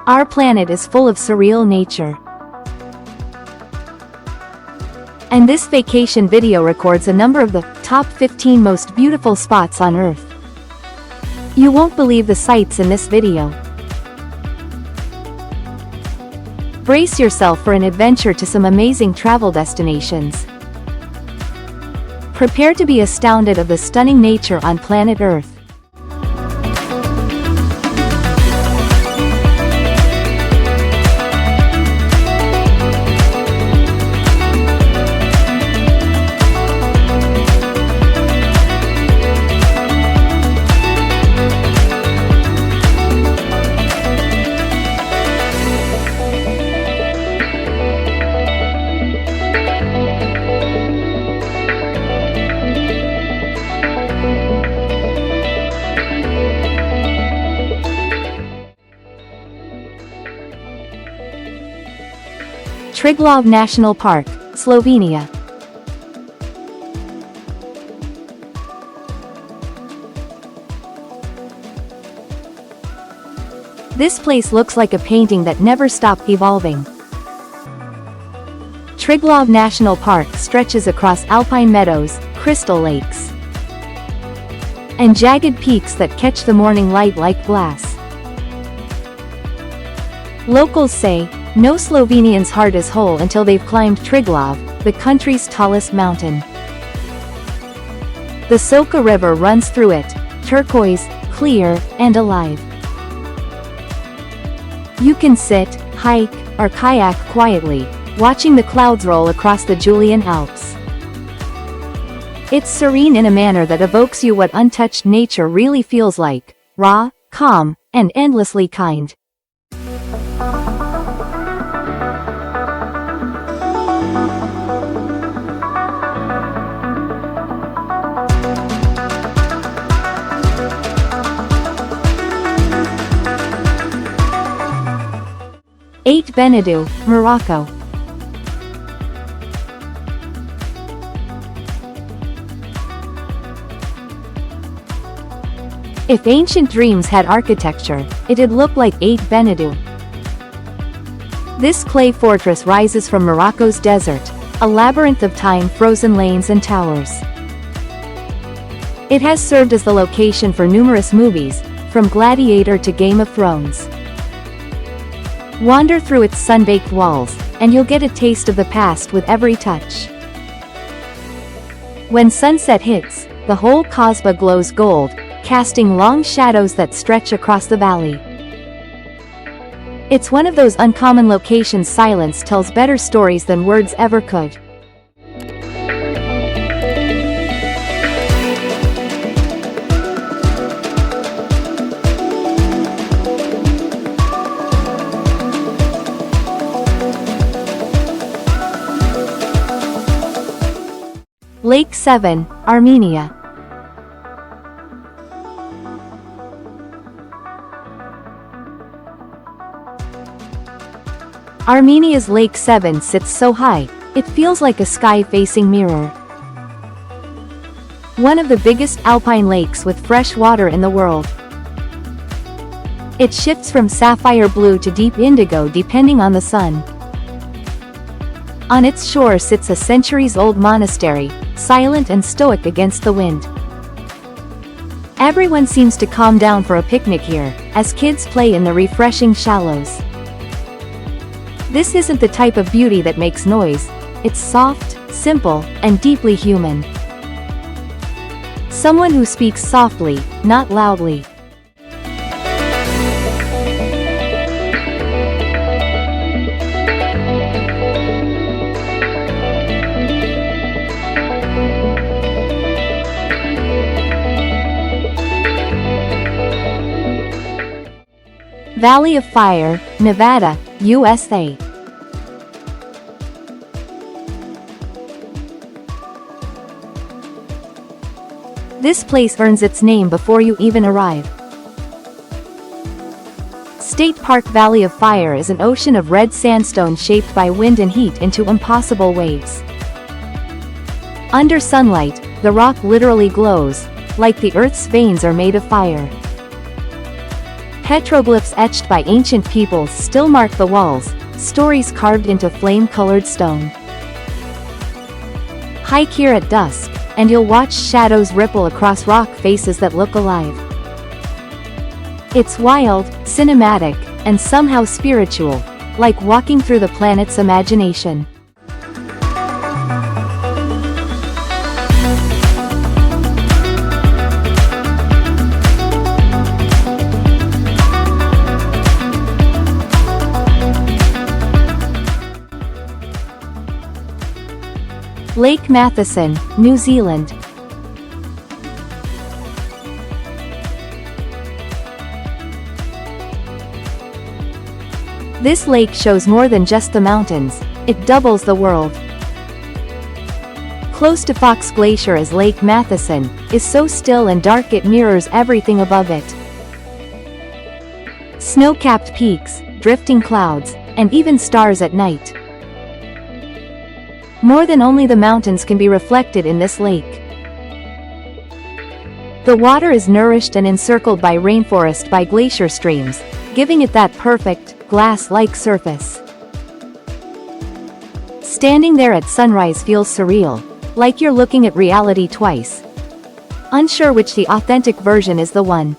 Our planet is full of surreal nature. And this vacation video records a number of the top 15 most beautiful spots on Earth. You won't believe the sights in this video. Brace yourself for an adventure to some amazing travel destinations. Prepare to be astounded of the stunning nature on planet Earth. Triglav National Park, Slovenia. This place looks like a painting that never stopped evolving. Triglav National Park stretches across alpine meadows, crystal lakes, and jagged peaks that catch the morning light like glass. Locals say, no Slovenian's heart is whole until they've climbed Triglav, the country's tallest mountain. The Soka River runs through it, turquoise, clear, and alive. You can sit, hike, or kayak quietly, watching the clouds roll across the Julian Alps. It's serene in a manner that evokes you what untouched nature really feels like: raw, calm, and endlessly kind. Adventupedia, Morocco. If ancient dreams had architecture, it'd look like Adventupedia. This clay fortress rises from Morocco's desert, a labyrinth of time-frozen lanes and towers. It has served as the location for numerous movies, from Gladiator to Game of Thrones. Wander through its sun-baked walls, and you'll get a taste of the past with every touch. When sunset hits, the whole Kasbah glows gold, casting long shadows that stretch across the valley. It's one of those uncommon locations silence tells better stories than words ever could. Lake 7, Armenia. Armenia's Lake 7 sits so high, it feels like a sky-facing mirror. One of the biggest alpine lakes with fresh water in the world. It shifts from sapphire blue to deep indigo depending on the sun. On its shore sits a centuries-old monastery, silent and stoic against the wind. Everyone seems to calm down for a picnic here, as kids play in the refreshing shallows. This isn't the type of beauty that makes noise, it's soft, simple, and deeply human. Someone who speaks softly, not loudly. Valley of Fire, Nevada, USA. This place earns its name before you even arrive. State Park Valley of Fire is an ocean of red sandstone shaped by wind and heat into impossible waves. Under sunlight, the rock literally glows, like the Earth's veins are made of fire. Petroglyphs etched by ancient peoples still mark the walls, stories carved into flame-colored stone. Hike here at dusk, and you'll watch shadows ripple across rock faces that look alive. It's wild, cinematic, and somehow spiritual, like walking through the planet's imagination. Lake Matheson, New Zealand. This lake shows more than just the mountains, it doubles the world. Close to Fox Glacier as Lake Matheson, is so still and dark it mirrors everything above it. Snow-capped peaks, drifting clouds, and even stars at night. More than only the mountains can be reflected in this lake. The water is nourished and encircled by rainforest by glacier streams, giving it that perfect, glass-like surface. Standing there at sunrise feels surreal, like you're looking at reality twice. Unsure which the authentic version is the one.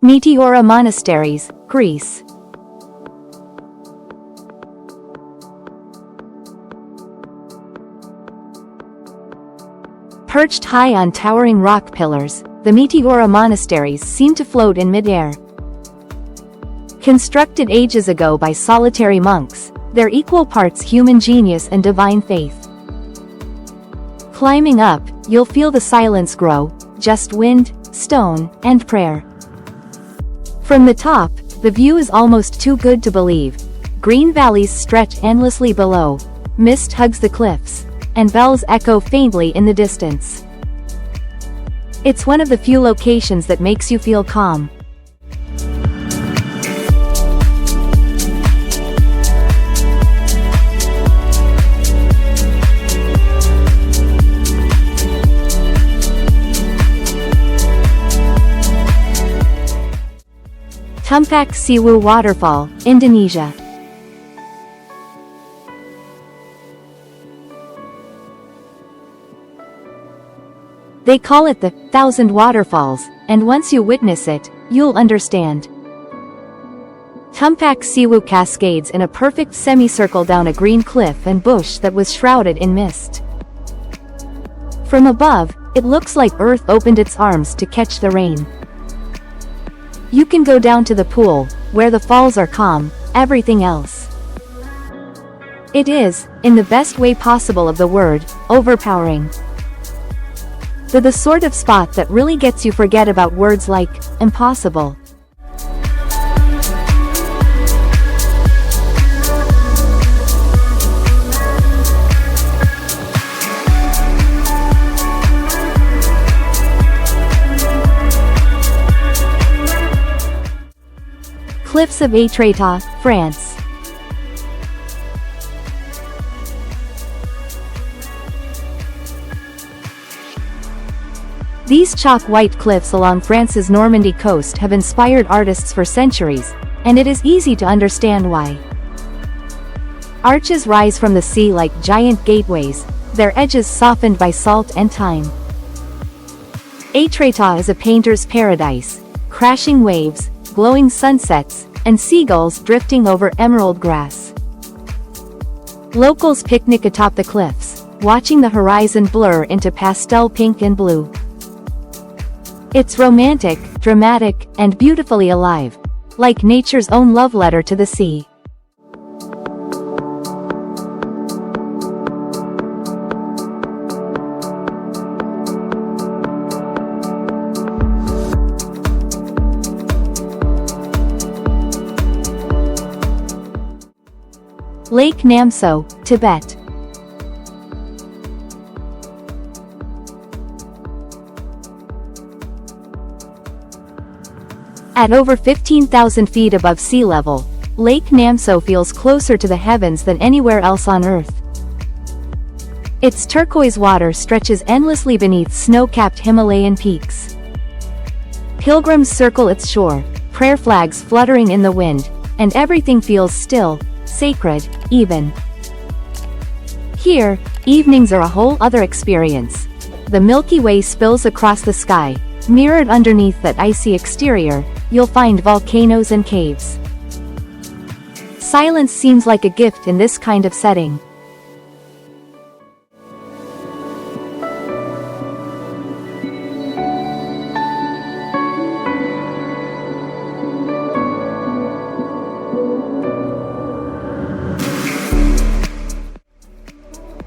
Meteora Monasteries, Greece. Perched high on towering rock pillars, the Meteora Monasteries seem to float in mid-air. Constructed ages ago by solitary monks, they're equal parts human genius and divine faith. Climbing up, you'll feel the silence grow, just wind, stone, and prayer. From the top, the view is almost too good to believe. Green valleys stretch endlessly below, mist hugs the cliffs, and bells echo faintly in the distance. It's one of the few locations that makes you feel calm. Tumpak Siwu Waterfall, Indonesia. They call it the Thousand Waterfalls, and once you witness it, you'll understand. Tumpak Siwu cascades in a perfect semicircle down a green cliff and bush that was shrouded in mist. From above, it looks like Earth opened its arms to catch the rain. You can go down to the pool, where the falls are calm, everything else. It is, in the best way possible of the word, overpowering. The sort of spot that really gets you forget about words like, impossible. Cliffs of Étretat, France. These chalk-white cliffs along France's Normandy coast have inspired artists for centuries, and it is easy to understand why. Arches rise from the sea like giant gateways, their edges softened by salt and thyme. Étretat is a painter's paradise, crashing waves, glowing sunsets, and seagulls drifting over emerald grass. Locals picnic atop the cliffs, watching the horizon blur into pastel pink and blue. It's romantic, dramatic, and beautifully alive, like nature's own love letter to the sea. Lake Namso, Tibet. At over 15,000 feet above sea level, Lake Namso feels closer to the heavens than anywhere else on Earth. Its turquoise water stretches endlessly beneath snow-capped Himalayan peaks. Pilgrims circle its shore, prayer flags fluttering in the wind, and everything feels still, sacred, even. Here, evenings are a whole other experience. The Milky Way spills across the sky, mirrored underneath that icy exterior. You'll find volcanoes and caves. Silence seems like a gift in this kind of setting.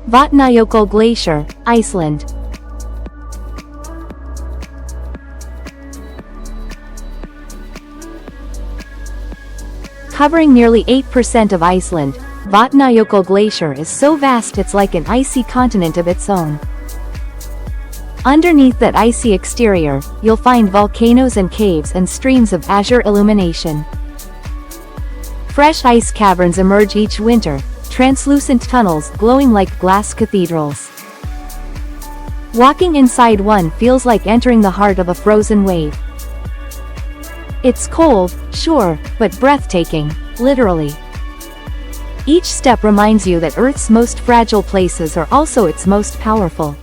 Vatnajökull Glacier, Iceland. Covering nearly 8% of Iceland, Vatnajökull Glacier is so vast it's like an icy continent of its own. Underneath that icy exterior, you'll find volcanoes and caves and streams of azure illumination. Fresh ice caverns emerge each winter, translucent tunnels glowing like glass cathedrals. Walking inside one feels like entering the heart of a frozen wave. It's cold, sure, but breathtaking, literally. Each step reminds you that Earth's most fragile places are also its most powerful.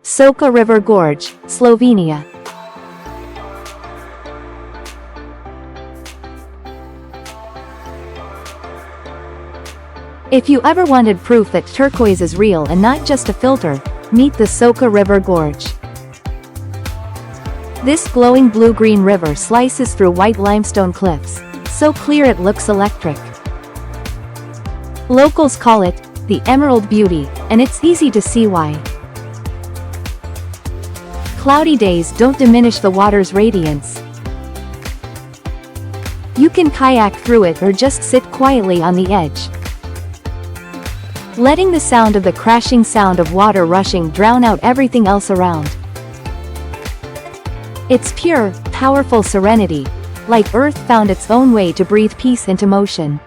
Soka River Gorge, Slovenia. If you ever wanted proof that turquoise is real and not just a filter, meet the Soka River Gorge. This glowing blue-green river slices through white limestone cliffs, so clear it looks electric. Locals call it the Emerald Beauty, and it's easy to see why. Cloudy days don't diminish the water's radiance. You can kayak through it or just sit quietly on the edge, letting the sound of the crashing sound of water rushing drown out everything else around. It's pure, powerful serenity, like Earth found its own way to breathe peace into motion.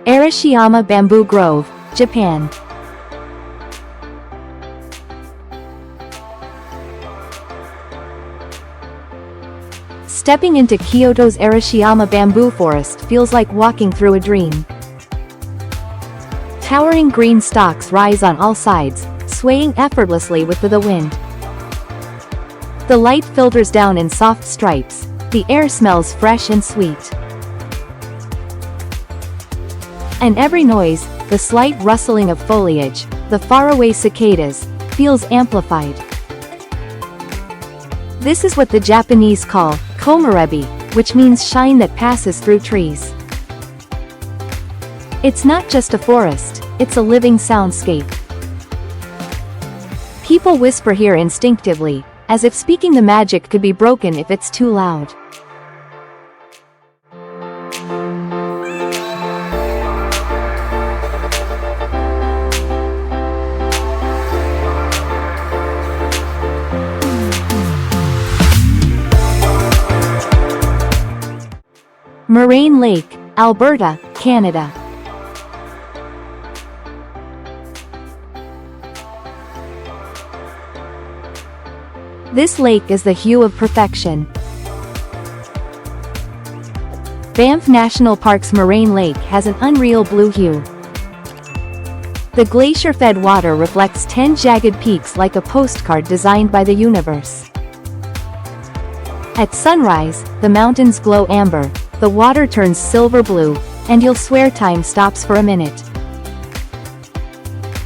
Arashiyama Bamboo Grove, Japan. Stepping into Kyoto's Arashiyama Bamboo Forest feels like walking through a dream. Towering green stalks rise on all sides, swaying effortlessly with the wind. The light filters down in soft stripes, the air smells fresh and sweet. And every noise, the slight rustling of foliage, the faraway cicadas, feels amplified. This is what the Japanese call komarebi, which means shine that passes through trees. It's not just a forest, it's a living soundscape. People whisper here instinctively, as if speaking the magic could be broken if it's too loud. Moraine Lake, Alberta, Canada. This lake is the hue of perfection. Banff National Park's Moraine Lake has an unreal blue hue. The glacier-fed water reflects 10 jagged peaks like a postcard designed by the universe. At sunrise, the mountains glow amber, the water turns silver blue, and you'll swear time stops for a minute.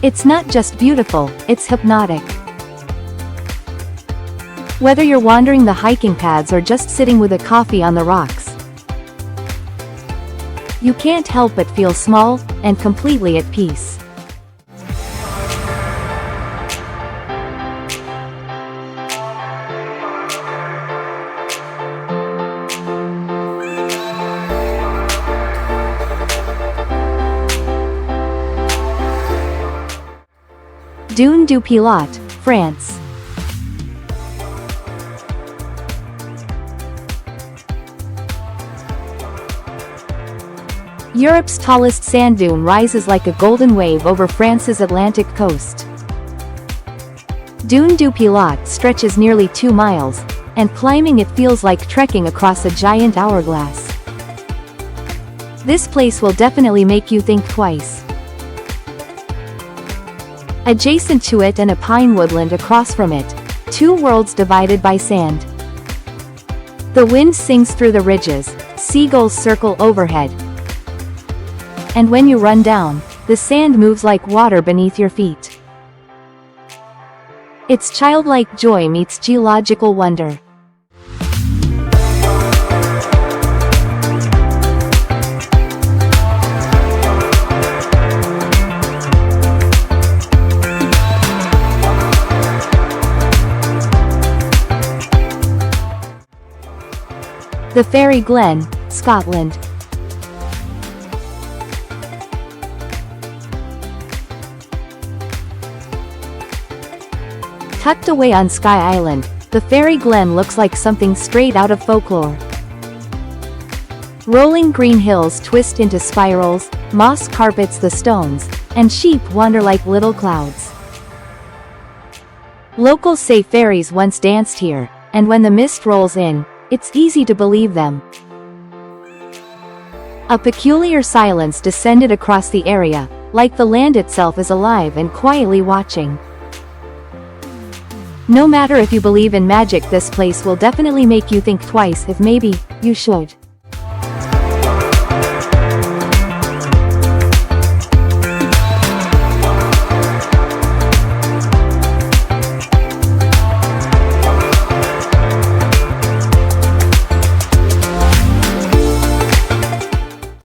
It's not just beautiful, it's hypnotic. Whether you're wandering the hiking paths or just sitting with a coffee on the rocks, you can't help but feel small and completely at peace. Dune du Pilat, France. Europe's tallest sand dune rises like a golden wave over France's Atlantic coast. Dune du Pilat stretches nearly 2 miles, and climbing it feels like trekking across a giant hourglass. This place will definitely make you think twice. Adjacent to it and a pine woodland across from it, 2 worlds divided by sand. The wind sings through the ridges, seagulls circle overhead, and when you run down, the sand moves like water beneath your feet. It's childlike joy meets geological wonder. The Fairy Glen, Scotland. Tucked away on Sky Island, the Fairy Glen looks like something straight out of folklore. Rolling green hills twist into spirals, moss carpets the stones, and sheep wander like little clouds. Locals say fairies once danced here, and when the mist rolls in, it's easy to believe them. A peculiar silence descended across the area, like the land itself is alive and quietly watching. No matter if you believe in magic, this place will definitely make you think twice if maybe you should.